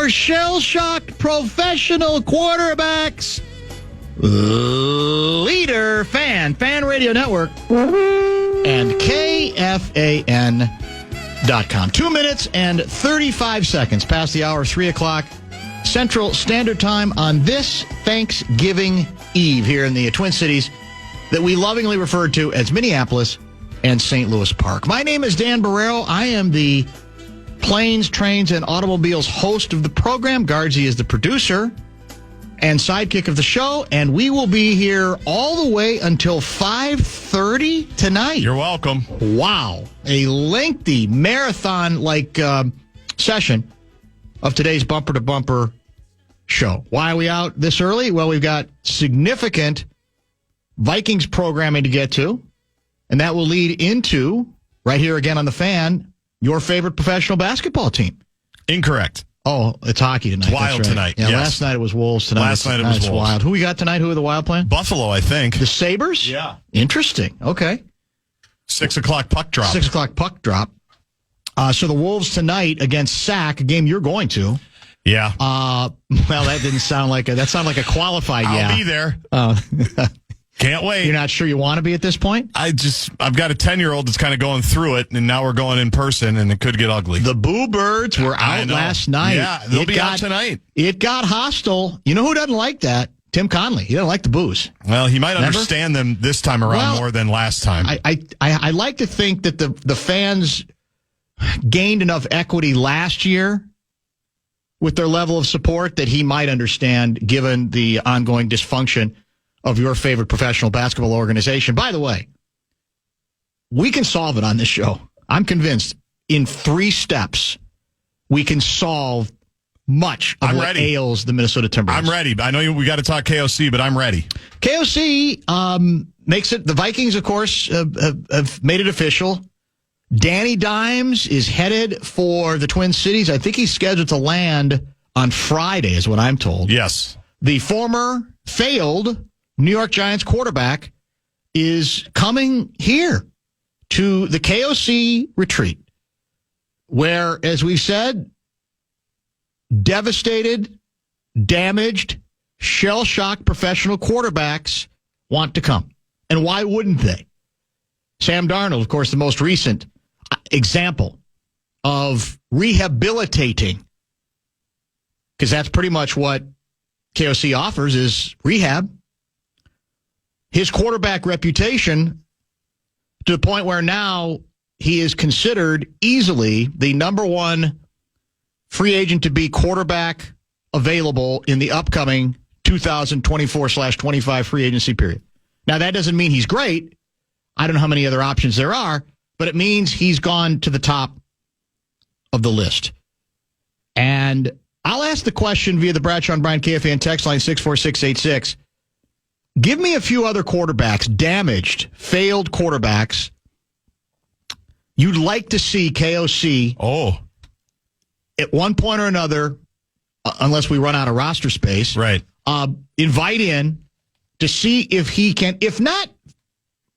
your shell-shocked professional quarterbacks. Leader, Fan Radio Network, and KFAN.com. 2 minutes and 35 seconds past the hour of 3 o'clock Central Standard Time on this Thanksgiving Eve here in the Twin Cities that we lovingly refer to as Minneapolis and St. Louis Park. My name is Dan Barreiro. I am the Planes, Trains, and Automobiles host of the program. Guardsy is the producer and sidekick of the show, and we will be here all the way until 5:30 tonight. You're welcome. Wow. A lengthy marathon-like session of today's bumper-to-bumper show. Why are we out this early? Well, we've got significant Vikings programming to get to, and that will lead into, right here again on the Fan, your favorite professional basketball team. Incorrect. Oh, it's hockey tonight. It's wild tonight. Yeah, yes. Last night it was Wolves. Tonight it was Wolves. Wild. Who we got tonight? Who are the Wild playing? Buffalo, I think. The Sabres? Yeah. Interesting. Okay. 6 o'clock puck drop. 6 o'clock puck drop. So the Wolves tonight against SAC, a game you're going to. Yeah. Well, that didn't sound like that sounded like a qualified I'll be there. Can't wait. You're not sure you want to be at this point? I've got a 10-year-old that's kind of going through it, and now we're going in person, and it could get ugly. The Boo Birds were out last night. Yeah, they'll be out tonight. It got hostile. You know who doesn't like that? Tim Conley. He doesn't like the Boos. Well, he might understand them this time around more than last time. I like to think that the fans gained enough equity last year with their level of support that he might understand given the ongoing dysfunction of your favorite professional basketball organization. By the way, we can solve it on this show. I'm convinced in 3 steps we can solve much of what ails the Minnesota Timberwolves. I'm ready. I know we got to talk KOC, but I'm ready. KOC makes it. The Vikings, of course, have made it official. Danny Dimes is headed for the Twin Cities. I think he's scheduled to land on Friday, is what I'm told. Yes. The former failed New York Giants quarterback is coming here to the KOC retreat, where, as we've said, devastated, damaged, shell-shocked professional quarterbacks want to come. And why wouldn't they? Sam Darnold, of course, the most recent example of rehabilitating, because that's pretty much what KOC offers is rehab. His quarterback reputation to the point where now he is considered easily the number one free agent to be quarterback available in the upcoming 2024/25 free agency period. Now, that doesn't mean he's great. I don't know how many other options there are, but it means he's gone to the top of the list. And I'll ask the question via the Bradshaw and Bryan KFAN text line 64686. Give me a few other quarterbacks, damaged, failed quarterbacks you'd like to see KOC at one point or another, unless we run out of roster space, right? Invite in to see if he can, if not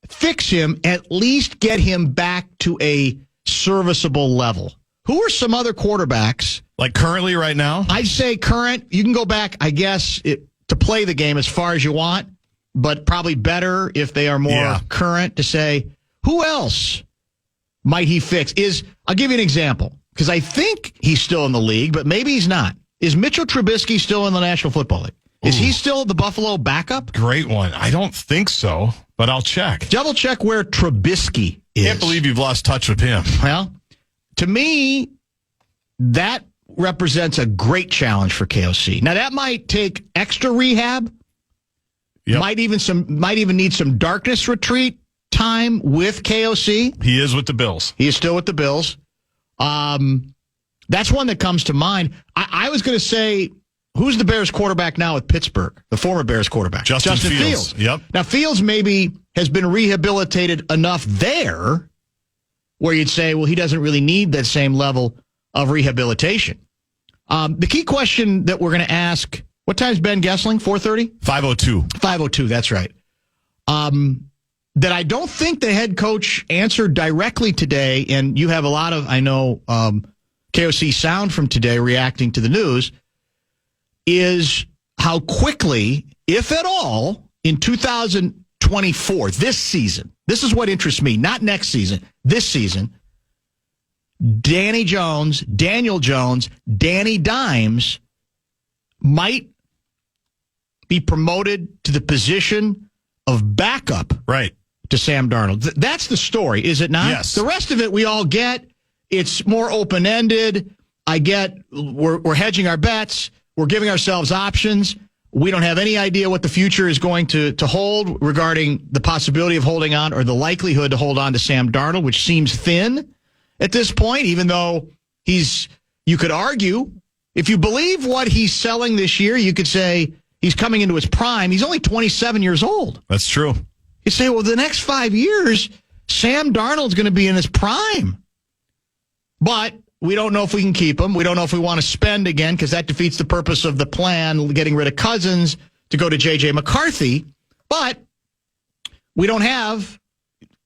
fix him, at least get him back to a serviceable level. Who are some other quarterbacks? Like currently right now? I'd say current. You can go back, I guess, to play the game as far as you want, but probably better if they are more current to say, who else might he fix? I'll give you an example, because I think he's still in the league, but maybe he's not. Is Mitchell Trubisky still in the National Football League? Is he still the Buffalo backup? Great one. I don't think so, but I'll check. Double check where Trubisky is. Can't believe you've lost touch with him. Well, to me, that represents a great challenge for KOC. Now, that might take extra rehab. Yep. Might even need some darkness retreat time with KOC. He is with the Bills. He is still with the Bills. That's one that comes to mind. I was going to say, who's the Bears quarterback now with Pittsburgh? The former Bears quarterback. Justin Fields. Yep. Now, Fields maybe has been rehabilitated enough there where you'd say, well, he doesn't really need that same level of rehabilitation. The key question that we're going to ask, what time's Ben Gessling? 4:30? 5:02. 5:02, that's right. That I don't think the head coach answered directly today, and you have a lot of, I know, KOC sound from today reacting to the news. is how quickly, if at all, in 2024, this season, this is what interests me, not next season, this season, Daniel Jones, Danny Dimes might be promoted to the position of backup to Sam Darnold. That's the story, is it not? Yes. The rest of it we all get. It's more open-ended. I get we're hedging our bets. We're giving ourselves options. We don't have any idea what the future is going to hold regarding the possibility of holding on or the likelihood to hold on to Sam Darnold, which seems thin at this point, even though you could argue, if you believe what he's selling this year, you could say he's coming into his prime. He's only 27 years old. That's true. You say, well, the next 5 years, Sam Darnold's going to be in his prime. But we don't know if we can keep him. We don't know if we want to spend again, because that defeats the purpose of the plan, getting rid of Cousins to go to J.J. McCarthy. But we don't have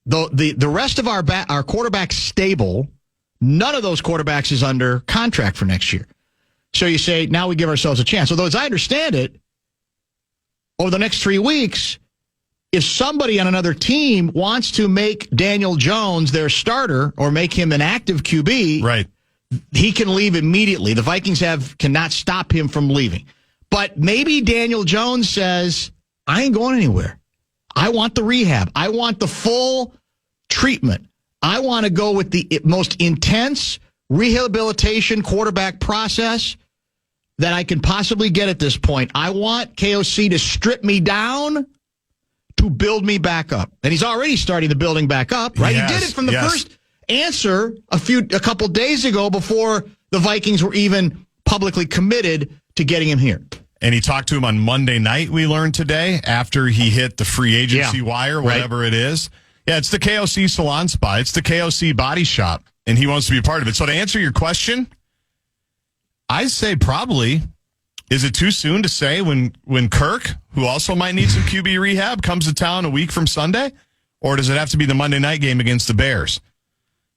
the rest of our quarterback stable. None of those quarterbacks is under contract for next year. So you say, now we give ourselves a chance. Although, as I understand it, over the next 3 weeks, if somebody on another team wants to make Daniel Jones their starter or make him an active QB, he can leave immediately. The Vikings cannot stop him from leaving. But maybe Daniel Jones says, I ain't going anywhere. I want the rehab. I want the full treatment. I want to go with the most intense rehabilitation quarterback process that I can possibly get at this point. I want KOC to strip me down to build me back up. And he's already starting the building back up, right? He did it from the first answer a couple days ago before the Vikings were even publicly committed to getting him here. And he talked to him on Monday night, we learned today, after he hit the free agency wire, whatever it is. Yeah, it's the KOC Salon Spa. It's the KOC Body Shop, and he wants to be a part of it. So to answer your question, I say probably. Is it too soon to say when Kirk, who also might need some QB rehab, comes to town a week from Sunday? Or does it have to be the Monday night game against the Bears?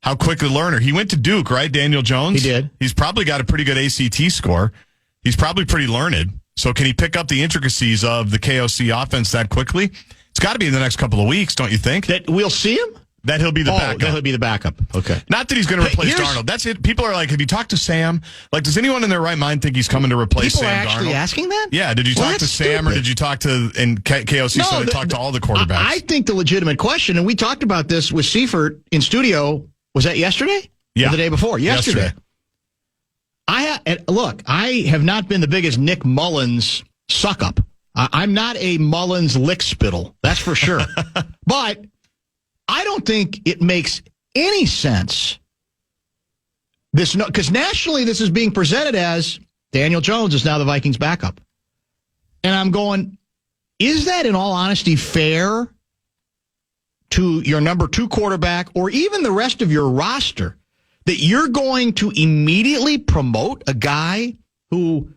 How quick a learner. He went to Duke, right, Daniel Jones? He did. He's probably got a pretty good ACT score. He's probably pretty learned. So can he pick up the intricacies of the KOC offense that quickly? It's got to be in the next couple of weeks, don't you think? That we'll see him? That he'll be the backup. He'll be the backup. Okay. Not that he's going to replace Darnold. That's it. People are like, have you talked to Sam? Like, does anyone in their right mind think he's coming to replace Sam Darnold? People are actually asking that? Yeah. Did you talk to Sam or did you talk to, and KOC said they talked to all the quarterbacks? I think the legitimate question, and we talked about this with Seifert in studio, was that yesterday? Yeah. Or the day before? Yesterday. Look, I have not been the biggest Nick Mullins suck-up. I'm not a Mullins lick spittle. That's for sure. But I don't think it makes any sense. Because nationally, this is being presented as Daniel Jones is now the Vikings' backup. And I'm going, is that in all honesty fair to your number 2 quarterback or even the rest of your roster that you're going to immediately promote a guy who,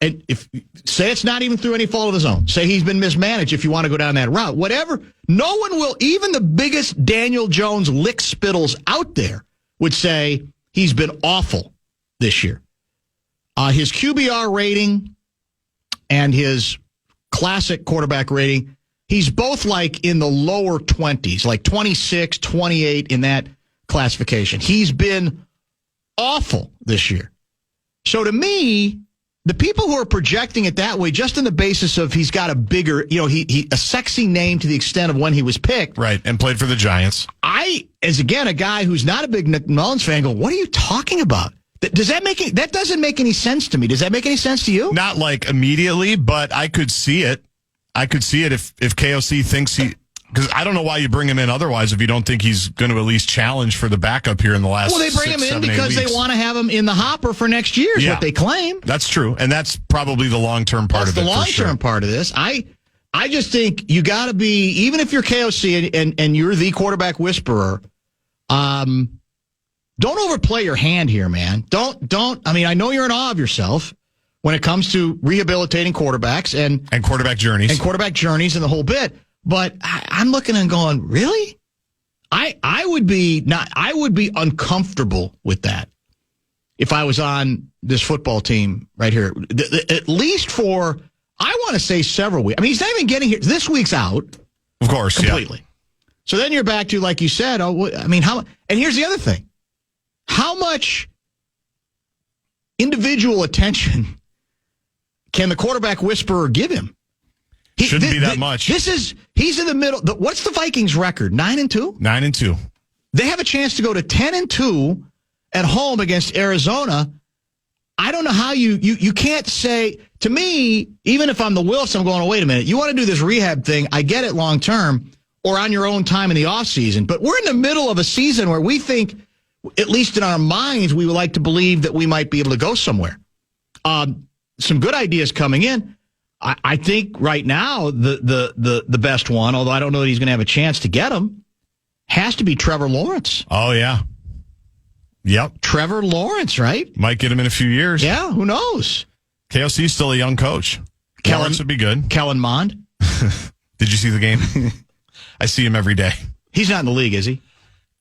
and if say it's not even through any fault of his own, say he's been mismanaged if you want to go down that route, whatever, no one will, even the biggest Daniel Jones lick spittles out there would say he's been awful this year. His QBR rating and his classic quarterback rating, he's both like in the lower 20s, like 26, 28 in that classification. He's been awful this year. So to me, the people who are projecting it that way, just on the basis of he's got a bigger, he a sexy name to the extent of when he was picked. Right, and played for the Giants. I, as again, a guy who's not a big Nick Mullins fan, go, what are you talking about? That doesn't make any sense to me. Does that make any sense to you? Not like immediately, but I could see it. I could see it if KOC thinks because I don't know why you bring him in otherwise if you don't think he's going to at least challenge for the backup here in the last 6, 7, 8 weeks. Well, they bring him in because they want to have him in the hopper for next year is what they claim. That's true, and that's probably the long-term part of it. That's the long-term part of this. I just think you got to be, even if you're KOC and you're the quarterback whisperer, don't overplay your hand here, man. Don't. I mean, I know you're in awe of yourself when it comes to rehabilitating quarterbacks and quarterback journeys and the whole bit. But I'm looking and going, really? I would be uncomfortable with that. if I was on this football team right here, at least for, I want to say several weeks. I mean, he's not even getting here. This week's out. Of course, completely. Yeah. So then you're back to, like you said, how, and here's the other thing. How much individual attention can the quarterback whisperer give him? Shouldn't be that much. He's in the middle. What's the Vikings record? 9-2? 9-2. They have a chance to go to 10-2 at home against Arizona. I don't know how you can't say, to me, even if I'm the Wilfs, I'm going, oh, wait a minute. You want to do this rehab thing. I get it long term or on your own time in the offseason. But we're in the middle of a season where we think, at least in our minds, we would like to believe that we might be able to go somewhere. Some good ideas coming in. I think right now the best one, although I don't know that he's going to have a chance to get him, has to be Trevor Lawrence. Oh, yeah. Yep. Trevor Lawrence, right? Might get him in a few years. Yeah, who knows? KOC's still a young coach. Lawrence would be good. Kellen Mond. Did you see the game? I see him every day. He's not in the league, is he?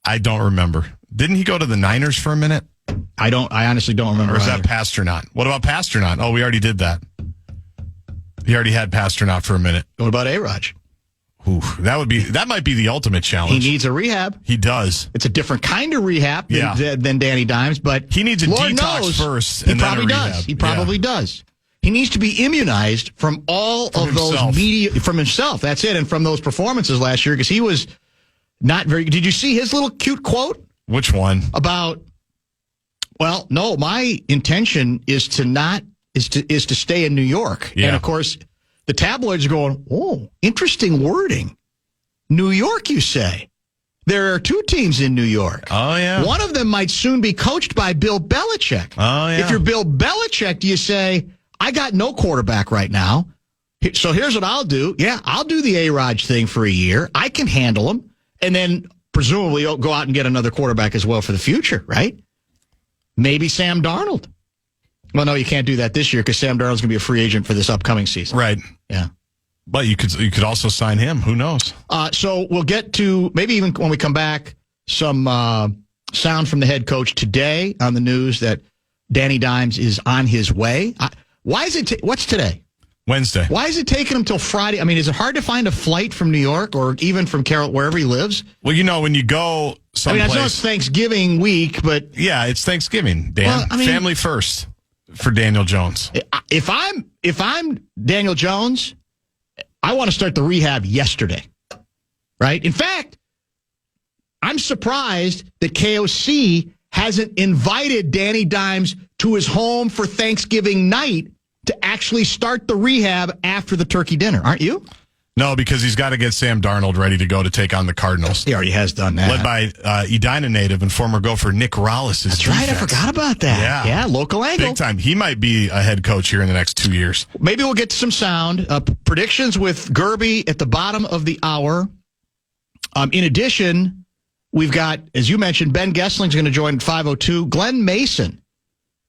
I don't remember. Didn't he go to the Niners for a minute? I honestly don't remember. Or is that Pasternaut? What about Pasternaut? Oh, we already did that. He already had Pasternaut for a minute. What about A-Raj? Ooh, that might be the ultimate challenge. He needs a rehab. He does. It's a different kind of rehab than Danny Dimes, but he needs a Lord detox knows, first. He and probably then a does. rehab. He probably does. He needs to be immunized from all of those media from himself. That's it, and from those performances last year because he was not very. Did you see his little cute quote? Which one? About. Well, no. My intention is to stay in New York, and of course. The tabloids are going, oh, interesting wording. New York, you say? There are two teams in New York. Oh, yeah. One of them might soon be coached by Bill Belichick. Oh, yeah. If you're Bill Belichick, do you say, I got no quarterback right now, so here's what I'll do. Yeah, I'll do the A-Raj thing for a year. I can handle him. And then presumably you'll go out and get another quarterback as well for the future, right? Maybe Sam Darnold. Well, no, you can't do that this year because Sam Darnold's going to be a free agent for this upcoming season. Right. Yeah. But you could also sign him. Who knows? So we'll get to, maybe even when we come back, some sound from the head coach today on the news that Danny Dimes is on his way. Why is it, what's today? Wednesday. Why is it taking him till Friday? I mean, is it hard to find a flight from New York or even from Carroll, wherever he lives? Well, when you go someplace. I mean, I know it's Thanksgiving week, but. Yeah, it's Thanksgiving, Dan. Well, family first. For Daniel Jones. If I'm Daniel Jones, I want to start the rehab yesterday. Right? In fact, I'm surprised that KOC hasn't invited Danny Dimes to his home for Thanksgiving night to actually start the rehab after the turkey dinner. Aren't you? No, because he's got to get Sam Darnold ready to go to take on the Cardinals. He already has done that. Led by Edina native and former Gopher Nick Rollis. That's right. I forgot about that. Yeah, local angle. Big time. He might be a head coach here in the next 2 years. Maybe we'll get to some sound. Predictions with Gerby at the bottom of the hour. In addition, we've got, as you mentioned, Ben Gessling's going to join at 5:02. Glenn Mason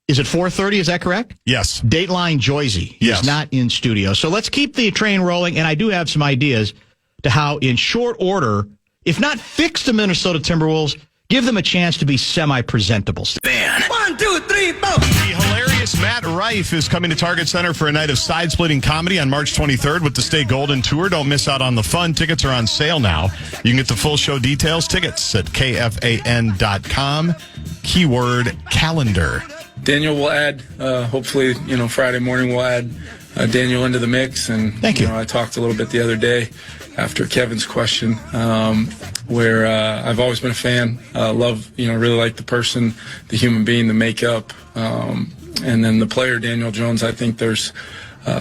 is at 4:30. Is that correct? Yes. Dateline Joyzy. He's not in studio. So let's keep the train rolling, and I do have some ideas to how, in short order, if not fix the Minnesota Timberwolves, give them a chance to be semi-presentable. Man. 1, 2, 3, 4. The hilarious Matt Rife is coming to Target Center for a night of side-splitting comedy on March 23rd with the Stay Golden Tour. Don't miss out on the fun. Tickets are on sale now. You can get the full show details. Tickets at KFAN.com. Keyword calendar. Daniel will add, hopefully, Friday morning we'll add Daniel into the mix. And Thank you. I talked a little bit the other day after Kevin's question, where I've always been a fan. Love, really like the person, the human being, the makeup, and then the player, Daniel Jones. I think there's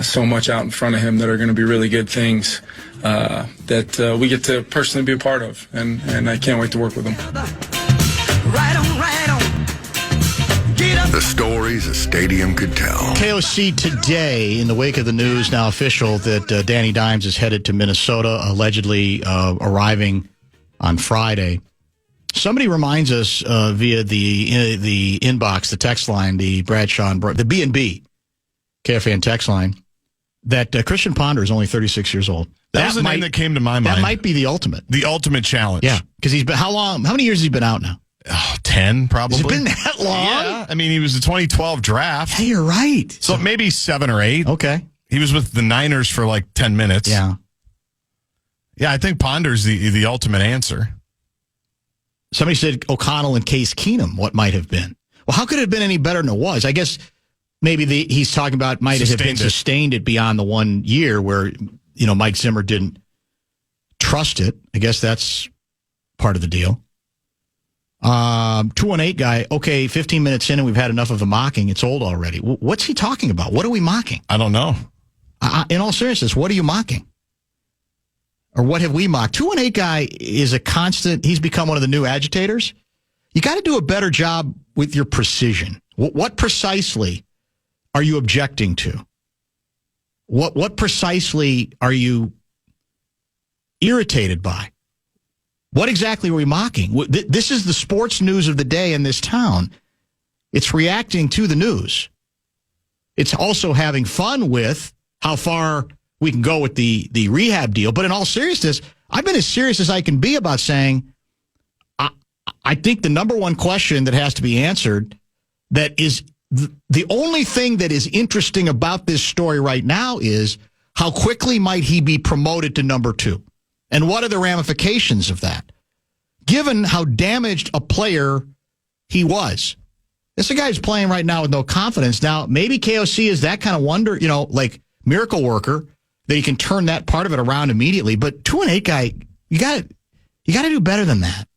so much out in front of him that are going to be really good things that we get to personally be a part of. And I can't wait to work with him. Right on, right on. The stories a stadium could tell. KOC today, in the wake of the news now official that Danny Dimes is headed to Minnesota, allegedly arriving on Friday. Somebody reminds us via the inbox, the text line, the Bradshaw, the B&B KFAN text line, that Christian Ponder is only 36 years old. That was the name that came to my mind. That might be the ultimate. The ultimate challenge. Yeah, because he's been, how many years has he been out now? Oh, 10. 10, probably. Has it been that long? Yeah. I mean, he was the 2012 draft. Hey, you're right. So maybe 7 or 8. Okay. He was with the Niners for like 10 minutes. Yeah. Yeah, I think Ponder's the ultimate answer. Somebody said O'Connell and Case Keenum, what might have been. Well, how could it have been any better than it was? I guess maybe he's talking about might have been sustained it beyond the 1 year where, Mike Zimmer didn't trust it. I guess that's part of the deal. 218 guy, okay, 15 minutes in and we've had enough of the mocking. It's old already. What's he talking about? What are we mocking? I don't know. In all seriousness, what are you mocking? Or what have we mocked? 218 guy is a constant. He's become one of the new agitators. You got to do a better job with your precision. What precisely are you objecting to? What precisely are you irritated by? What exactly are we mocking? This is the sports news of the day in this town. It's reacting to the news. It's also having fun with how far we can go with the rehab deal. But in all seriousness, I've been as serious as I can be about saying I think the number one question that has to be answered, that is the only thing that is interesting about this story right now, is how quickly might he be promoted to number 2? And what are the ramifications of that? Given how damaged a player he was. This is a guy who's playing right now with no confidence. Now, maybe KOC is that kind of wonder, like miracle worker, that he can turn that part of it around immediately. But 2-8 guy, you got to do better than that.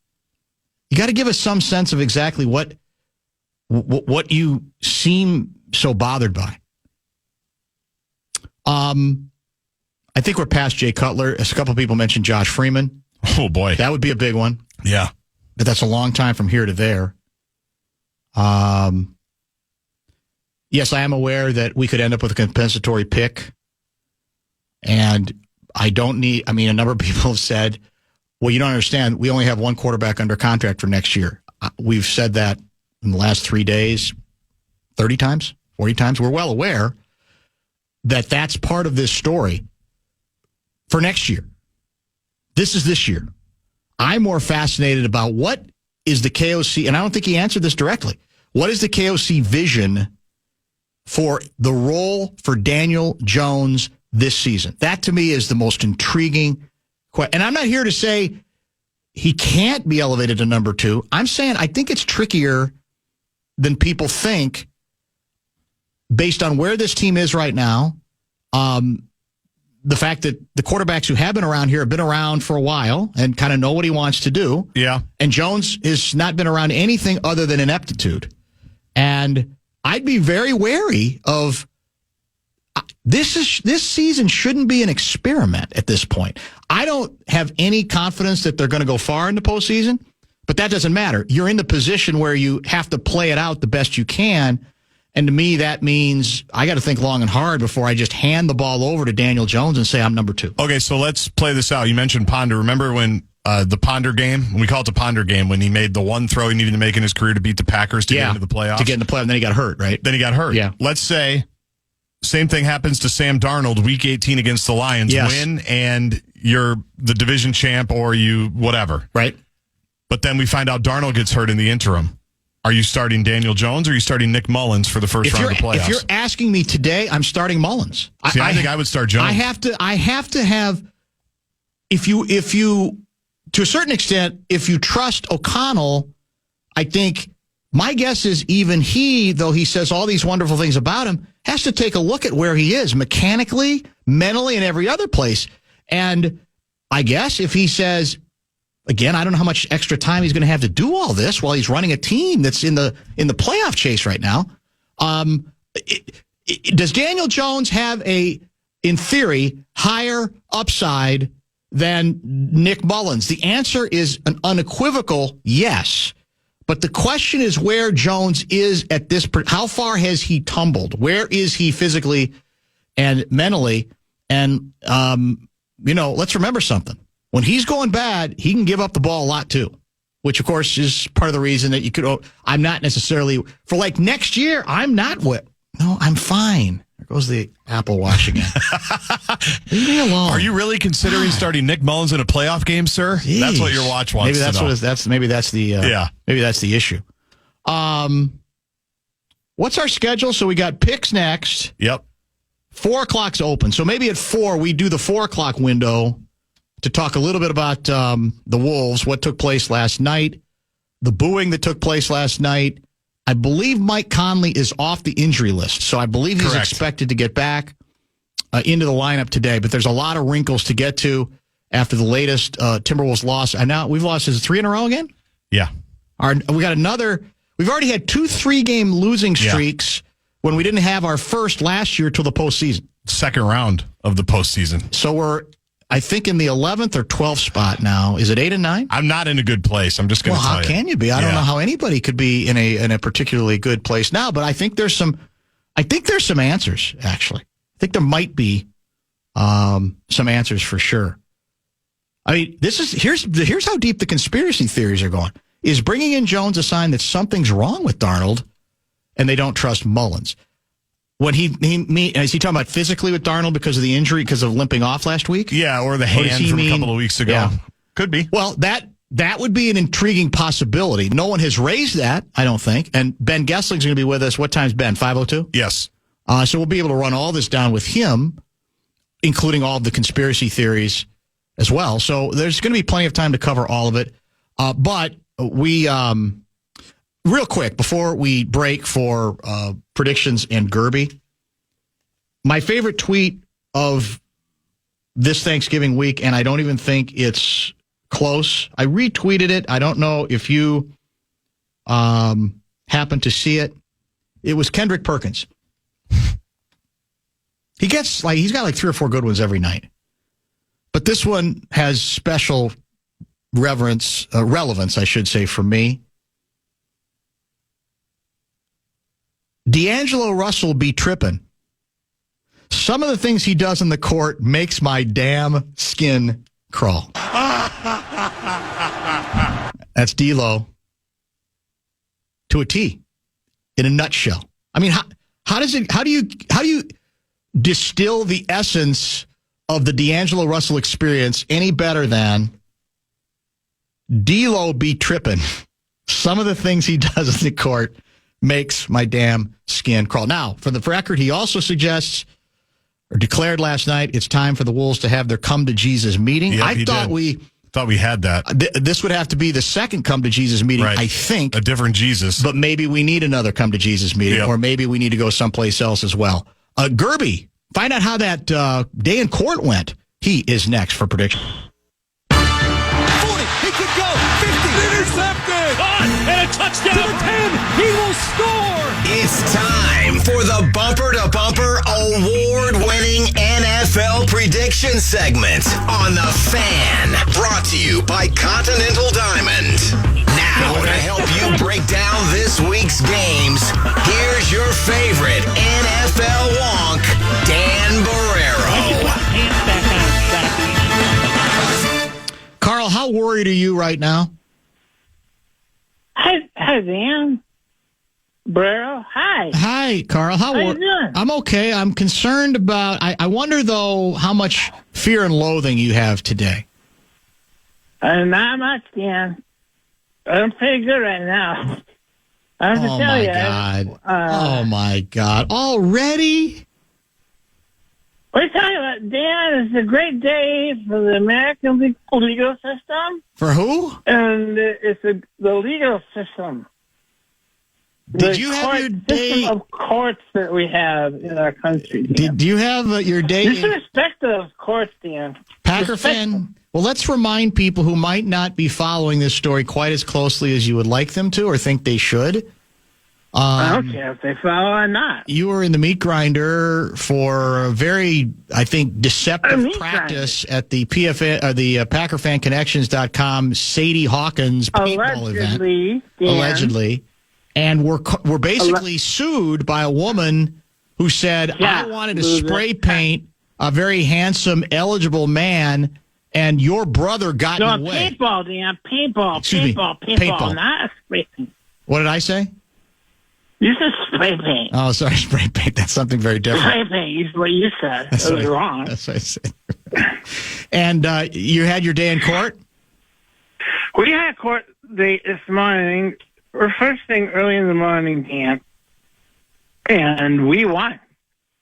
You got to give us some sense of exactly what you seem so bothered by. I think we're past Jay Cutler. A couple of people mentioned Josh Freeman. Oh, boy. That would be a big one. Yeah. But that's a long time from here to there. Yes, I am aware that we could end up with a compensatory pick. And a number of people have said, well, you don't understand. We only have one quarterback under contract for next year. We've said that in the last 3 days, 30 times, 40 times. We're well aware that that's part of this story for next year. This is this year. I'm more fascinated about what is the KOC, and I don't think he answered this directly. What is the KOC vision for the role for Daniel Jones this season? That to me is the most intriguing question. And I'm not here to say he can't be elevated to number 2. I'm saying I think it's trickier than people think based on where this team is right now. The fact that the quarterbacks who have been around here have been around for a while and kind of know what he wants to do. Yeah. And Jones has not been around anything other than ineptitude. And I'd be very wary of this season shouldn't be an experiment at this point. I don't have any confidence that they're going to go far in the postseason, but that doesn't matter. You're in the position where you have to play it out the best you can. And to me, that means I got to think long and hard before I just hand the ball over to Daniel Jones and say I'm number 2. Okay, so let's play this out. You mentioned Ponder. Remember when the Ponder game? We call it the Ponder game, when he made the one throw he needed to make in his career to beat the Packers to get into the playoffs? To get in the playoffs, and then he got hurt, right? Then he got hurt. Yeah. Let's say same thing happens to Sam Darnold, Week 18 against the Lions. Yes. Win, and you're the division champ or you whatever. Right. But then we find out Darnold gets hurt in the interim. Are you starting Daniel Jones or are you starting Nick Mullins for the first round of the playoffs? If you're asking me today, I'm starting Mullins. I think I would start Jones. I have to have, if you, to a certain extent, if you trust O'Connell, I think my guess is even he, though he says all these wonderful things about him, has to take a look at where he is mechanically, mentally, and every other place. And I guess if he says, again, I don't know how much extra time he's going to have to do all this while he's running a team that's in the playoff chase right now. Does Daniel Jones have in theory, higher upside than Nick Mullins? The answer is an unequivocal yes. But the question is where Jones is at this. How far has he tumbled? Where is he physically and mentally? And let's remember something. When he's going bad, he can give up the ball a lot too, which of course is part of the reason that you could. I'm not necessarily for like next year. I'm not what. No, I'm fine. There goes the Apple Watch again. Leave me alone. Are you really considering starting Nick Mullins in a playoff game, sir? Jeez. That's what your watch wants. Maybe that's to know. Maybe that's the issue. What's our schedule? So we got picks next. Yep. 4 o'clock's open. So maybe at 4, we do the 4 o'clock window to talk a little bit about the Wolves, what took place last night, the booing that took place last night. I believe Mike Conley is off the injury list, so I believe he's expected to get back into the lineup today. But there's a lot of wrinkles to get to after the latest Timberwolves loss. And now we've lost, is it 3 in a row again? Yeah. We got another. We've already had 2 3-game losing streaks when we didn't have our first last year till the postseason. Second round of the postseason. So we're, I think, in the 11th or 12th spot now. Is it 8 and 9? I'm not in a good place. I'm just going to tell you. Well, how can you be? I don't know how anybody could be in a particularly good place now. But I think there's some answers. Actually, I think there might be some answers for sure. I mean, here's how deep the conspiracy theories are going. Is bringing in Jones a sign that something's wrong with Darnold, and they don't trust Mullins? When is he talking about physically with Darnold because of the injury, because of limping off last week? Yeah, or the hand from a couple of weeks ago. Yeah. Could be. Well, that would be an intriguing possibility. No one has raised that, I don't think. And Ben Gessling's going to be with us. What time's Ben? 5:02? Yes. So we'll be able to run all this down with him, including all of the conspiracy theories as well. So there's going to be plenty of time to cover all of it. But we, real quick, before we break for predictions and Gerby, my favorite tweet of this Thanksgiving week, and I don't even think it's close. I retweeted it. I don't know if you happened to see it. It was Kendrick Perkins. He's got like 3 or 4 good ones every night. But this one has special relevance, I should say, for me. D'Angelo Russell be tripping. Some of the things he does in the court makes my damn skin crawl. That's D'Lo to a T, in a nutshell. I mean, how do you distill the essence of the D'Angelo Russell experience any better than D'Lo be tripping? Some of the things he does in the court makes my damn skin crawl. Now, for the record, he also suggests or declared last night it's time for the Wolves to have their come to Jesus meeting. Yep, I thought we had that. This would have to be the second come to Jesus meeting, right. I think. A different Jesus. But maybe we need another come to Jesus meeting, or maybe we need to go someplace else as well. Gerby, find out how that day in court went. He is next for prediction. 40, he could go. 50, intercepted. And a touchdown. To the 10, he will score. It's time for the Bumper to Bumper award-winning NFL prediction segment on the Fan. Brought to you by Continental Diamond. Now, to help you break down this week's games, here's your favorite NFL wonk, Dan Barreiro. Carl, how worried are you right now? Hi, Dan. Barreiro, hi. Hi, Carl. How you doing? I'm okay. I'm concerned about... I wonder, though, how much fear and loathing you have today. Not much, Dan. I'm pretty good right now. I have to tell you. God. Oh, my God. Already? What are you talking about, Dan? It's a great day for the American legal system. For who? And it's the legal system. Did you have your day? System of courts that we have in our country. Dan. Did you have your day? Just respect those courts, Dan. Packer fan. Well, let's remind people who might not be following this story quite as closely as you would like them to or think they should. I don't care if they follow or not. You were in the meat grinder for a very, I think, deceptive practice at the PFA, the PackerFanConnections.com Sadie Hawkins paintball event. Allegedly. And we're basically sued by a woman who said, I wanted to spray paint a very handsome, eligible man, and your brother got in the way. Paintball, Dan. Paintball, not a spray paint. What did I say? You said spray paint. Oh, sorry, spray paint. That's something very different. Spray paint is what you said. That was wrong. That's what I said. And you had your day in court? We had court this morning, first thing early in the morning, Dan, and we won.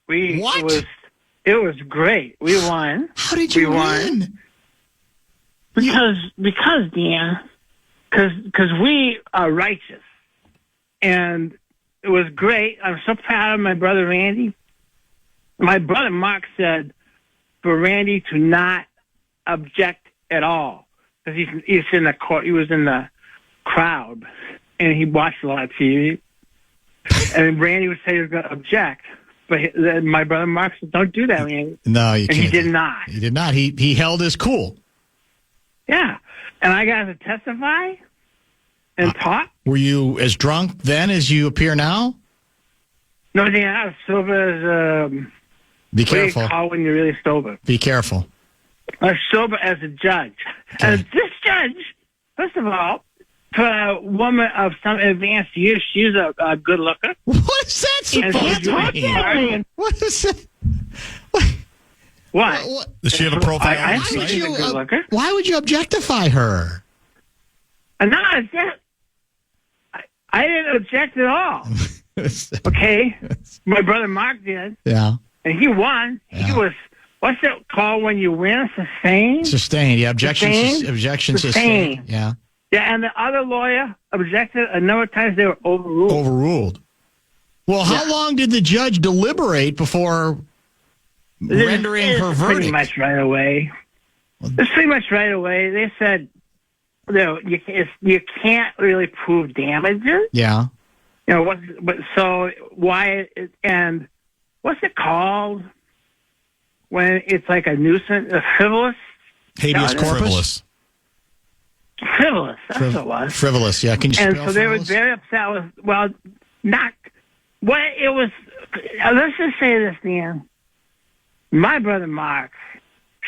What? It was great. We won. How did you win? Because Dan, because we are righteous, and it was great. I'm so proud of my brother Randy. My brother Mark said for Randy to not object at all because he's in the court. He was in the crowd, and he watched a lot of TV. And Randy would say he was going to object. But my brother Mark said, "Don't do that, Randy." No, you can't. And he did not. He did not. He held his cool. Yeah. And I got to testify and talk. Were you as drunk then as you appear now? No, Dan, I was sober as Be what do you careful. call when you're really sober? Be careful. I was sober as a judge. Okay. And this judge, first of all, for a woman of some advanced years, she's a good looker. What is that supposed to mean? What is it? What? Does she have a profile I on the think site? she's a good looker. Why would you objectify her? No, I didn't object at all. Okay? My brother Mark did, Yeah. and he won. Yeah. He was, what's it called when you win? Sustained? Sustained. Yeah. Objection. Sustained? Objection. Sustained. Sustained. Yeah. Yeah, and the other lawyer objected a number of times. They were overruled. Overruled. Well, how long did the judge deliberate before rendering her verdict? Pretty much right away. It's pretty much right away. They said, you can't really prove damages. Yeah. You know, so why, and what's it called when it's like a nuisance, a frivolous? Habeas corpus? Frivolous, that's what it was. Frivolous, yeah. Can you And spell so they were frivolous? very upset with, well, not, what it was, let's just say this, Dan. My brother Mark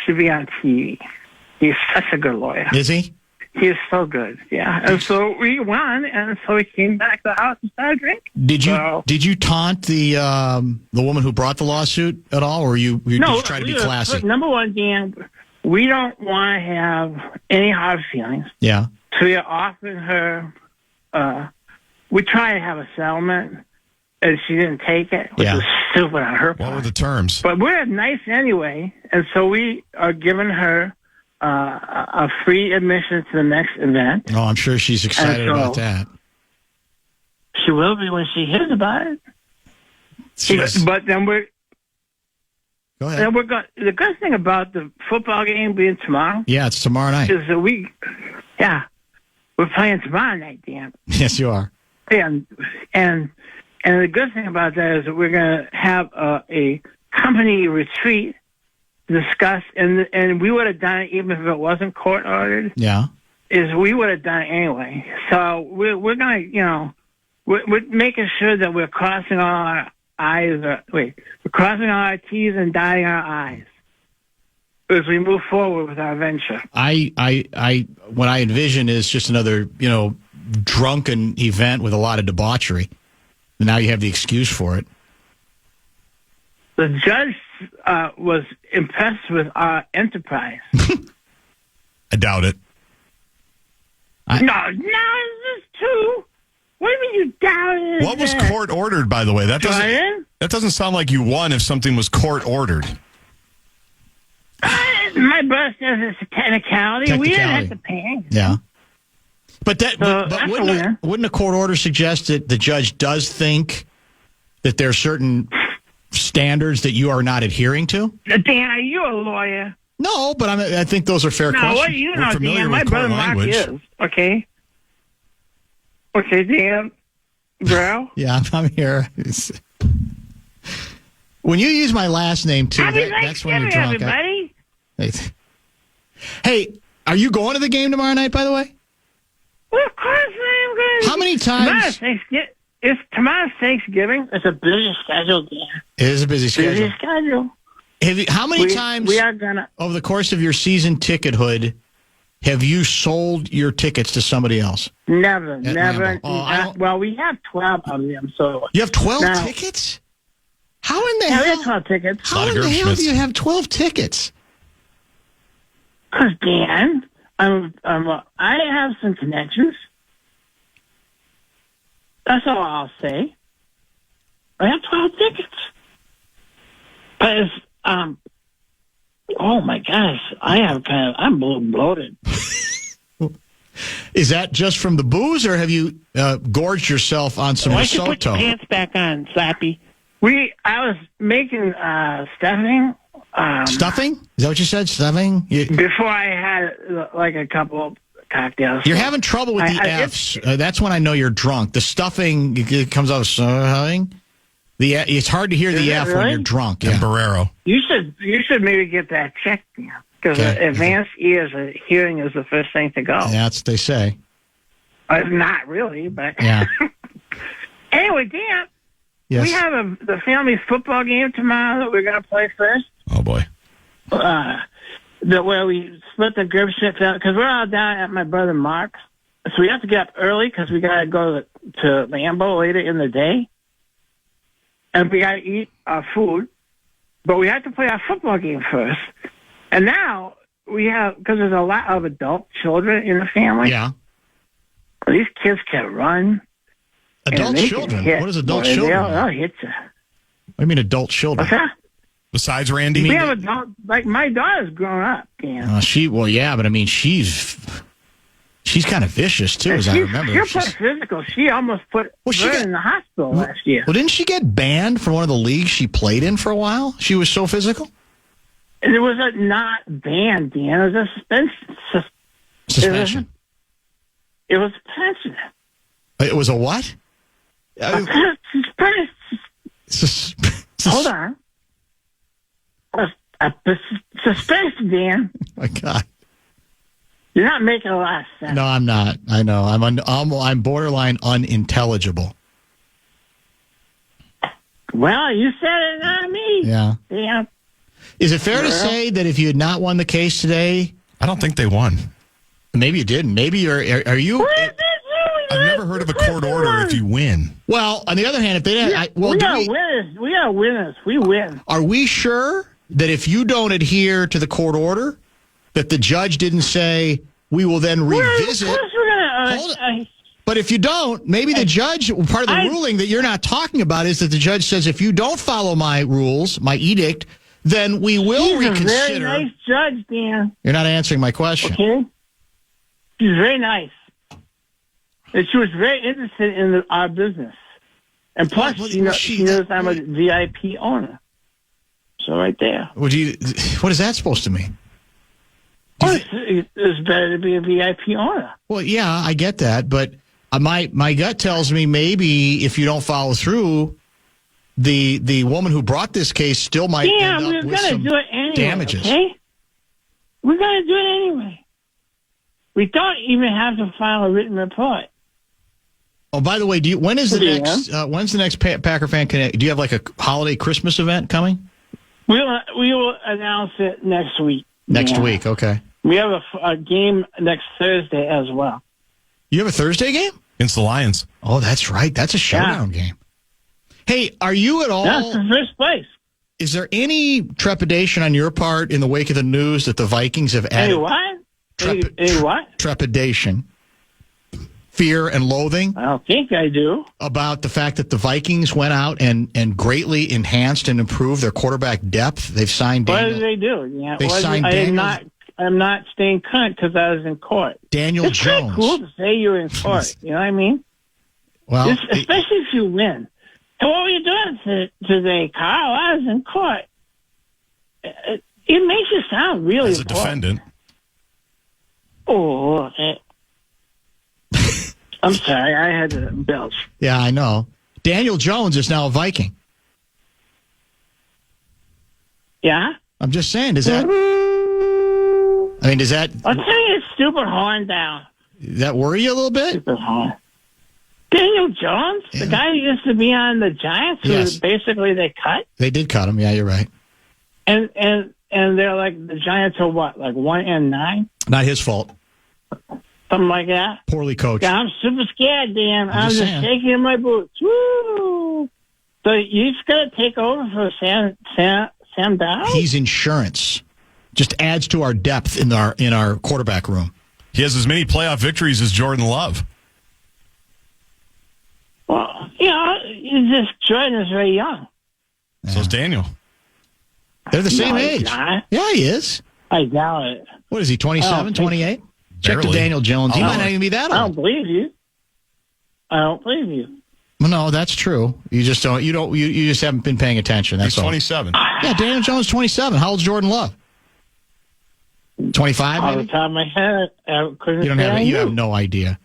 should be on TV. He's such a good lawyer. Is he? He is so good, yeah. And so we won, and so we came back to the house and started drinking. Did you taunt the woman who brought the lawsuit at all, or did you try to be classy? Number one, Dan, we don't want to have any hard feelings. Yeah. So we are offering her, we tried to have a settlement, and she didn't take it, which was stupid on her part. What were the terms? But we're nice anyway, and so we are giving her a free admission to the next event. Oh, I'm sure she's excited about that. She will be when she hears about it. But then Go ahead. then we're going. The good thing about the football game being tomorrow, Yeah, it's tomorrow night. is that we're playing tomorrow night, Dan. Yes, you are. And the good thing about that is that we're going to have a company retreat to discuss, and we would have done it even if it wasn't court ordered. Yeah. Is we would have done it anyway. So we're going to, we're making sure that we're crossing all our I's. We're crossing all our T's and dotting our I's as we move forward with our venture. What I envision is just another, drunken event with a lot of debauchery. And now you have the excuse for it. The judge was impressed with our enterprise. I doubt it. No, this is true. What do you mean you doubted? What was court ordered, by the way? That doesn't sound like you won if something was court ordered. My brother says it's a technicality. We didn't have to pay. Yeah. But that's wouldn't a court order suggest that the judge does think that there are certain standards that you are not adhering to? Dan, are you a lawyer? No, but I think those are fair questions. What do you We're know, familiar Dan? with My court brother Mark language. is. Okay, Dan, bro. Yeah, I'm here. When you use my last name, too, Happy that's when you're Thanksgiving, drunk. everybody. Hey, are you going to the game tomorrow night, by the way? Well, of course I am going. How many times? Tomorrow's Thanksgiving. It's a busy schedule, Dan. It is a busy schedule. Busy schedule. How many times we are gonna over the course of your season tickethood have you sold your tickets to somebody else? Never. Well, we have 12 of them. So you have 12 now, tickets? How in the we hell? have 12 tickets. How in the hell do you have 12 tickets? Because Dan, I have some connections. That's all I'll say. I have 12 tickets. But it's, oh my gosh, I'm bloated. Is that just from the booze, or have you gorged yourself on some Why don't you put your risotto? pants back on, Slappy? I was making stuffing. Stuffing? Is that what you said? Stuffing? Before I had like a couple of cocktails. You're having trouble with the F's. That's when I know you're drunk. The stuffing it comes out stuffing. It's hard to hear the F when you're drunk. And Barreiro. You should maybe get that checked, because advanced hearing is the first thing to go. That's what they say. Not really, but yeah. Anyway, Dan, yes. we have the family football game tomorrow that we're going to play first. Oh boy. Where we split the Gerbschmidt family, because we're all down at my brother Mark's, so we have to get up early because we got to go to Lambeau later in the day. And we got to eat our food, but we have to play our football game first. And now we have, because there's a lot of adult children in the family. Yeah. These kids can run. Adult children? What is adult children? They'll hit you. What do you mean adult children? What's that? Besides Randy? We have adult, like my daughter's grown up. Yeah. But I mean, she's kind of vicious, too, as I remember. She'll put physical. She almost put her in the hospital last year. Well, didn't she get banned from one of the leagues she played in for a while? She was so physical? It was not banned, Dan. It was a suspension. It was suspension. It was a what? Hold on. A suspension, Dan. Oh my God. You're not making a lot of sense. No, I'm not. I know. I'm borderline unintelligible. Well, you said it, not me. Yeah. Yeah. Is it fair to say that if you had not won the case today, I don't think they won. Maybe you didn't. Maybe are you? I've never heard of a court order if you win. Well, on the other hand, if they didn't, we are winners. We are winners. We win. Are we sure that if you don't adhere to the court order, that the judge didn't say we will then revisit? Of course we're gonna. But if you don't, maybe the judge, part of the ruling that you're not talking about is that the judge says if you don't follow my rules, my edict, then we will reconsider. She's a very nice judge, Dan. You're not answering my question. Okay. She's very nice. And she was very interested in our business. And plus, she knows I'm a VIP owner. So right there. What is that supposed to mean? It's better to be a VIP owner. Well, yeah, I get that, but my gut tells me maybe if you don't follow through, the woman who brought this case still might end up with some do it anyway, damages. Okay? We're going to do it anyway. We don't even have to file a written report. Oh, by the way, when's the next Packer Fan Connect? Do you have like a holiday Christmas event coming? We will announce it next week. Next week, okay. We have a game next Thursday as well. You have a Thursday game? Against the Lions. Oh, that's right. That's a showdown game. Hey, are you at all... That's the first place. Is there any trepidation on your part in the wake of the news that the Vikings have added... Any what? Any what? Trepidation. Fear and loathing? I don't think I do. About the fact that the Vikings went out and greatly enhanced and improved their quarterback depth. They've signed Daniel. What did they do? Yeah, they signed Daniel... I'm not staying current because I was in court. Daniel it's Jones. It's cool to say you're in court. You know what I mean? Well, especially if you win. And what were you doing today, Carl? I was in court. It makes you sound really as a important. defendant. Oh, I'm sorry. I had to belch. Yeah, I know. Daniel Jones is now a Viking. Yeah? I'm just saying, does that... I'll tell you, stupid horn down. Does that worry you a little bit? Stupid horn. Daniel Jones? Yeah. The guy who used to be on the Giants, who basically they cut? They did cut him, yeah, you're right. And they're like, the Giants are what, like 1-9? Not his fault. Something like that? Poorly coached. Yeah, I'm super scared, Dan. I'm just shaking in my boots. Woo! So you just got to take over for Sam Darnold? He's insurance. Just adds to our depth in our quarterback room. He has as many playoff victories as Jordan Love. Well, Jordan is very young. So is Daniel. They're the same he's age. not. Yeah, he is. I doubt it. What is he, 27, 28? Check to Barely. Daniel Jones. He might not even be that I don't old. believe you. Well, no, that's true. You just don't. You just haven't been paying attention. That's He's all. 27. Yeah, Daniel Jones, 27. How old's Jordan Love? 25. Off the Maybe? top of my head, I couldn't You don't say have. I You have knew. no idea.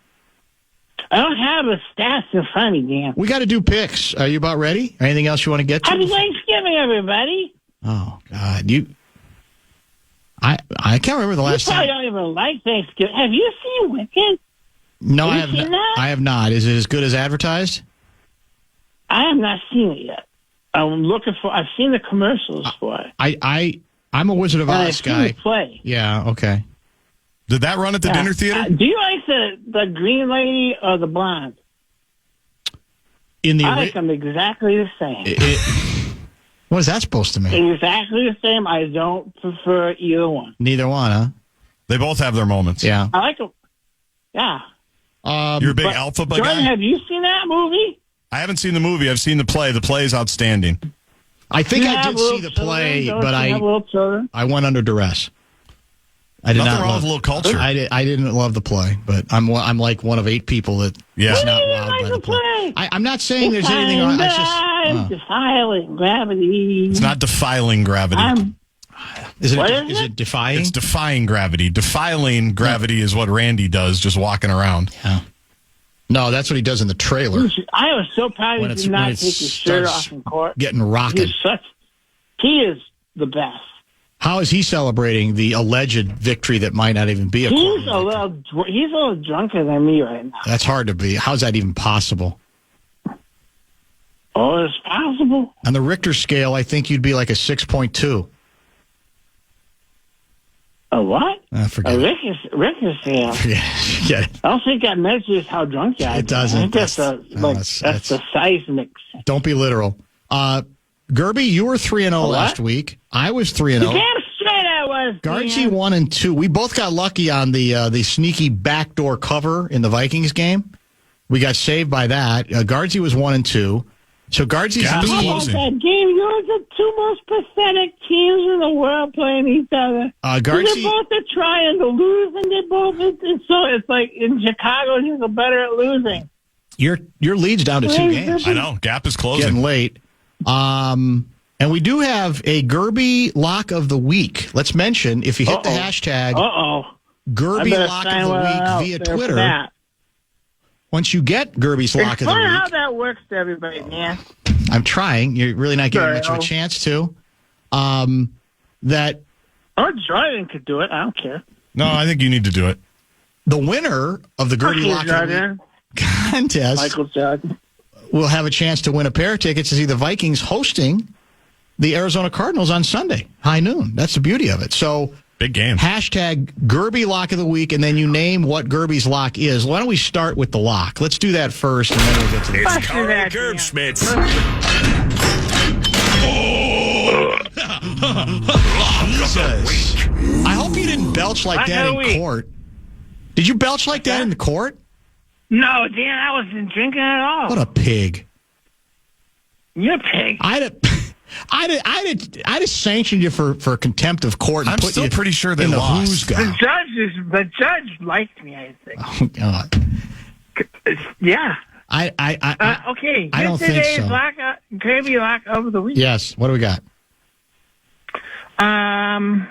I don't have a stats in front of me, Dan. We got to do picks. Are you about ready? Anything else you want to get to? Happy Thanksgiving, everybody. Oh God, I can't remember the You last probably time. don't even like Thanksgiving. Have you seen Wicked? No, Have you seen that? I have not. Is it as good as advertised? I have not seen it yet. I'm looking for. I've seen the commercials for it. I'm a Wizard of And Oz I've seen guy. the play. Yeah. Okay. Did that run at the dinner theater? Do you like the green lady or the blonde? In the I like them exactly the same. what is that supposed to mean? Exactly the same. I don't prefer either one. Neither one, huh? They both have their moments. Yeah. I like them. Yeah. You're a big But Alphaba Jordan, guy? have you seen that movie? I haven't seen the movie. I've seen the play. The play is outstanding. I think You I have did see little the children, play, don't but you have little children? I went under duress. I did Nothing not wrong love with a little culture. I didn't love the play, but I'm like one of 8 people that Yeah. is not You wowed like by the the play. play. I'm not saying there's anything wrong. I'm defiling gravity. It's not defiling gravity. Is What it is it? defying? It's defying gravity. Defiling gravity is what Randy does, just walking around. Yeah. No, that's what he does in the trailer. I was so proud When he it's- did when not it take his shirt starts off in court. Getting rocking. He is the best. How is he celebrating the alleged victory that might not even be a court He's victory? he's a little drunker than me right now. That's hard to be. How's that even possible? Oh, it's possible. On the Richter scale, I think you'd be like a 6.2. A what? Forget A it. Richter scale. Forget it. I don't think that measures how drunk you are. It doesn't. I think that's That's the seismic. Don't be literal. Gerby, you were 3-0 what? last week. I was You 3-0. damn straight I was. Guardsy man. 1 and 2. We both got lucky on the sneaky backdoor cover in the Vikings game. We got saved by that. Guardsy was 1 and 2. So Guardsy's Gas How about closing. that game? You're the two most pathetic teams in the world playing each other. Guardsy, They're both trying to lose, and they both. It's like in Chicago, you're better at losing. your lead's down to 2 games. I know. Gap is Getting closing. late. And we do have a Gerby lock of the week. Let's mention, if you hit the hashtag Gerby lock of the week via Twitter, once you get Gerby's lock of the Explain how week, that works to everybody, man. I'm trying. You're really not getting much of a Sorry. chance to. That Oh, Jordan could do it. I don't care. No, I think you need to do it. the winner of the Gerby Okay, lock of the week Jordan. contest Michael Jordan. will have a chance to win a pair of tickets to see the Vikings hosting the Arizona Cardinals on Sunday, high noon. That's the beauty of it. So Big game. hashtag Gerby lock of the week, and then you name what Gerby's lock is. Why don't we start with the lock? Let's do that first, and then we'll get to the It's Fuck Carl that, Gerbschmidt. Jesus. I hope you didn't belch like Lock that of the in week. court. Did you belch like that in the court? No, Dan, I wasn't drinking at all. What a pig. You're a pig. I'd have sanctioned you for contempt of court and I'm put still you pretty sure they in the lost. who's The guy. judge liked me, I think. Oh, God. Yeah. I Okay. I don't think Today's so. Gerby lock of the week. Yes. What do we got? Well,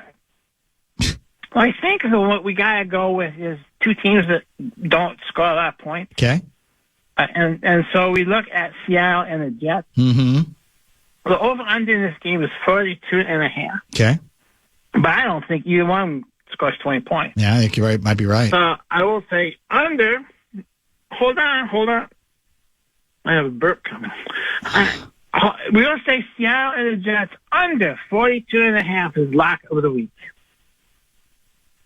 I think what we gotta go with is two teams that don't score a lot of points, Okay. and so we look at Seattle and the Jets. Mm-hmm. The over/under in this game is 42.5, Okay. but I don't think either one scores 20 points. Yeah, I think you're right. Might be right. So I will say under. Hold on. I have a burp coming. We will say Seattle and the Jets under 42.5 is lock of the week.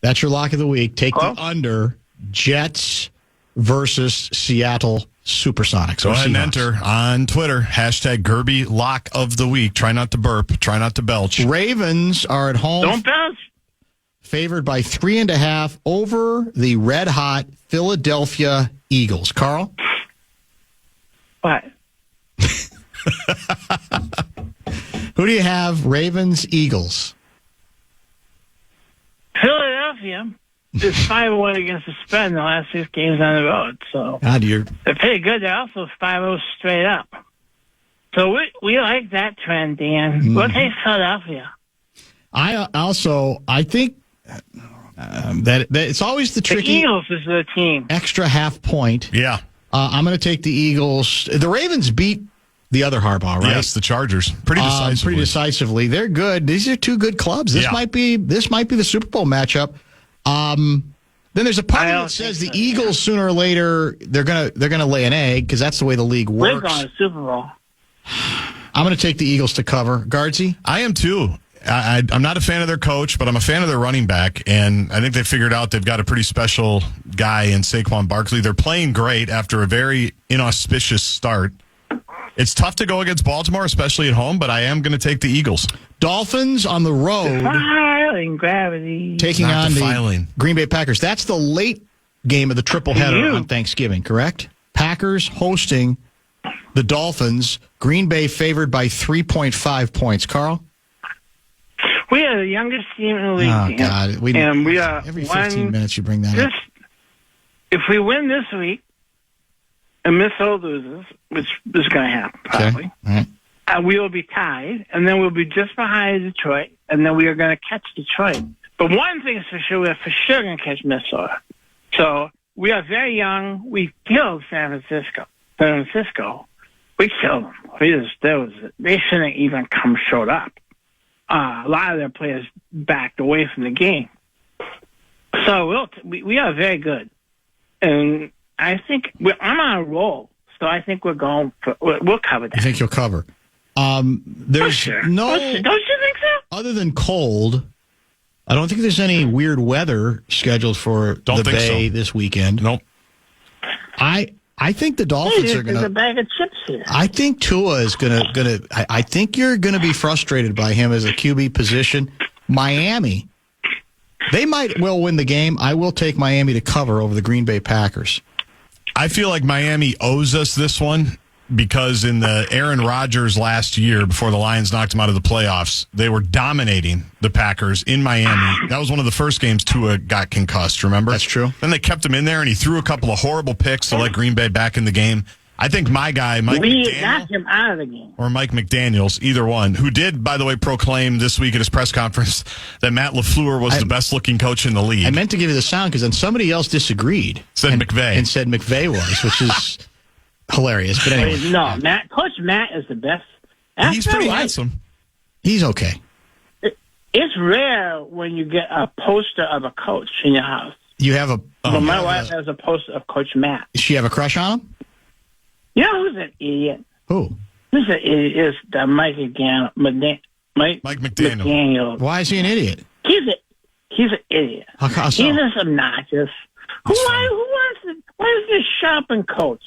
That's your lock of the week. Take Hello? the under Jets versus Seattle Supersonics. Go or ahead and Seahawks. enter on Twitter. Hashtag Gerby lock of the week. Try not to burp. Try not to belch. Ravens are at home, Don't bounce. favored by 3.5 over the red-hot Philadelphia Eagles. Carl? What? Who do you have? Ravens, Eagles. Philadelphia is 5-1 against the spread in the last 6 games on the road. So God, they're pretty good. They're also 5-0 straight up. So we like that trend, Dan. We'll take Philadelphia. I think that it's always the tricky. The Eagles is the team. Extra half point. Yeah. I'm going to take the Eagles. The Ravens beat the other Harbaugh, right? Yes, the Chargers. Pretty decisively. They're good. These are two good clubs. This might be the Super Bowl matchup. Then there's a part of it that says the Eagles sooner or later they're gonna lay an egg because that's the way the league works. We're going to Super Bowl. I'm going to take the Eagles to cover. Guardsy? I am too. I'm not a fan of their coach, but I'm a fan of their running back, and I think they figured out they've got a pretty special guy in Saquon Barkley. They're playing great after a very inauspicious start. It's tough to go against Baltimore, especially at home, but I am going to take the Eagles. Dolphins on the road. Defiling gravity. Taking on the Green Bay Packers. That's the late game of the triple header on Thanksgiving, correct? Packers hosting the Dolphins. Green Bay favored by 3.5 points. Carl? We are the youngest team in the league. Oh, God. We are every 15 minutes you bring that up. If we win this week and Minnesota loses, which is going to happen probably, okay. All right. we will be tied, and then we'll be just behind Detroit, and then we are going to catch Detroit. But one thing is for sure, we're for sure going to catch Minnesota. So we are very young. We killed San Francisco. We killed them. They shouldn't even showed up. A lot of their players backed away from the game. So we are very good. And I think I'm on a roll. So I think we'll cover that. You think you'll cover? There's sure. no... Don't you think so? Other than cold, I don't think there's any weird weather scheduled for the Bay this weekend. Nope. I think the Dolphins are going to... There's a bag of chips here. I think Tua is going to... I think you're going to be frustrated by him as a QB position. Miami, they might well win the game. I will take Miami to cover over the Green Bay Packers. I feel like Miami owes us this one because in the Aaron Rodgers last year, before the Lions knocked him out of the playoffs, they were dominating the Packers in Miami. That was one of the first games Tua got concussed, remember? That's true. Then they kept him in there, and he threw a couple of horrible picks to let Green Bay back in the game. I think my guy, Mike McDaniel, knocked him out of the game. or Mike McDaniels, either one, who did, by the way, proclaim this week at his press conference that Matt LaFleur was the best-looking coach in the league. I meant to give you the sound because then somebody else disagreed. Said McVay. And said McVay was, which is hilarious. But anyway. No, Coach Matt is the best. He's pretty handsome. He's okay. It's rare when you get a poster of a coach in your house. You have a... But my wife has a poster of Coach Matt. Does she have a crush on him? You know who's an idiot? Who? Who's an idiot is the Mike McDaniel. Why is he an idiot? He's an idiot. How so? He's just obnoxious. Why does this shut up and coach?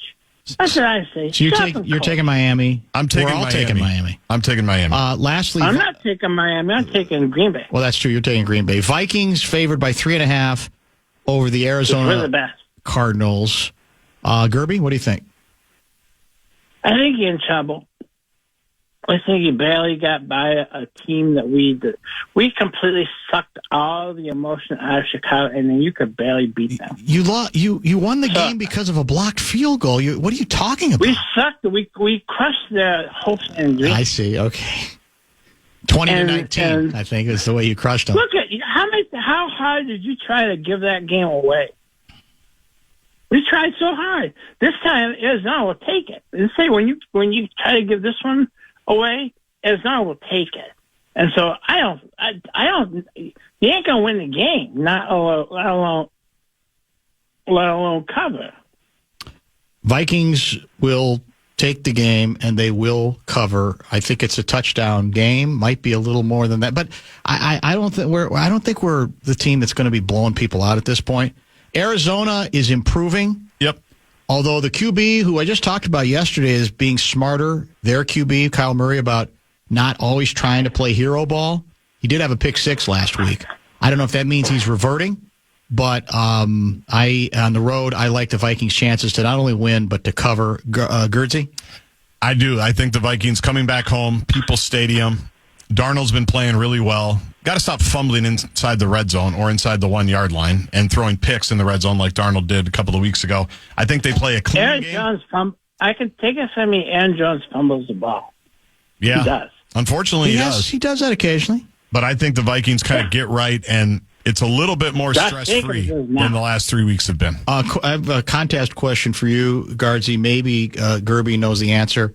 That's what I say. So you're taking Miami. We're all taking Miami. I'm taking Miami. Lastly, I'm not taking Miami. I'm taking Green Bay. Well, that's true. You're taking Green Bay. Vikings favored by 3.5 over the Arizona Cardinals. Gerby, what do you think? I think you're in trouble. I think you barely got by a team that we completely sucked all the emotion out of Chicago, and then you could barely beat them. You won the game because of a blocked field goal. What are you talking about? We sucked. We crushed their hopes and dreams. I see. Okay. 20-19, I think, is the way you crushed them. Look at how hard did you try to give that game away? We tried so hard. This time, Arizona will take it. And say when you try to give this one away, Arizona will take it. And so I don't. You ain't gonna win the game. Let alone cover. Vikings will take the game and they will cover. I think it's a touchdown game. Might be a little more than that, but I don't think we're the team that's going to be blowing people out at this point. Arizona is improving. Yep. Although the QB, who I just talked about yesterday, is being smarter, their QB, Kyle Murray, about not always trying to play hero ball. He did have a pick 6 last week. I don't know if that means he's reverting, but on the road, I like the Vikings' chances to not only win, but to cover. Gerdsy? I do. I think the Vikings coming back home, People's Stadium. Darnold's been playing really well. Got to stop fumbling inside the red zone or inside the 1 yard line and throwing picks in the red zone like Darnold did a couple of weeks ago. I think they play a clean game. I can take it from me. Aaron Jones fumbles the ball. Yeah, he does. Unfortunately, he does. He does that occasionally. But I think the Vikings kind of get right, and it's a little bit more stress-free than the last 3 weeks have been. I have a contest question for you, Guardsy. Maybe Gerby knows the answer.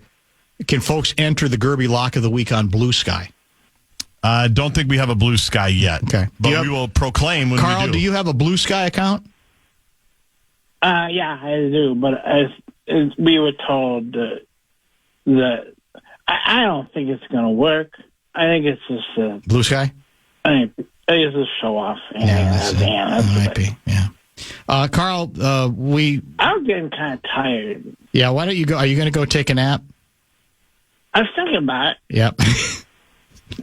Can folks enter the Gerby Lock of the Week on Blue Sky? I don't think we have a Blue Sky yet. Okay. But we will proclaim when Carl, we do. Do you have a Blue Sky account? Yeah, I do. But as we were told that I don't think it's going to work. I think it's just Blue Sky? I think it's a show off. That might be. Yeah. Carl, I'm getting kind of tired. Yeah, why don't you go? Are you going to go take a nap? I was thinking about it. Yep.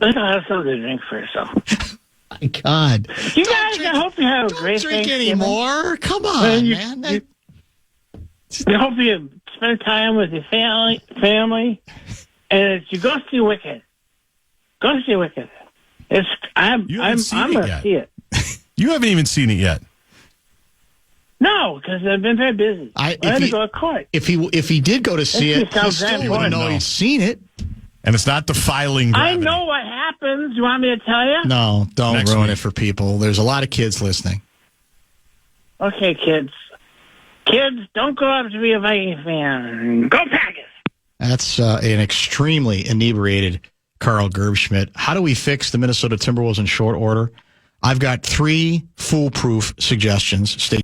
Let's have something to drink first. My God. You guys, I hope you have a great Don't drink Thanksgiving. anymore. Come on, man. I hope you spend time with your family, and you go see Wicked. Go see Wicked. I'm going to see it. You haven't even seen it yet. No, because I've been very busy. I had to go to court. If he did go to see it, he still wouldn't know he's seen it. And it's not defiling gravity. I know what happens. You want me to tell you? No, don't ruin it for people. There's a lot of kids listening. Okay, kids. Kids, don't grow up to be a Viking fan. Go Packers! That's an extremely inebriated Carl Gerbschmidt. How do we fix the Minnesota Timberwolves in short order? I've got 3 foolproof suggestions. Stay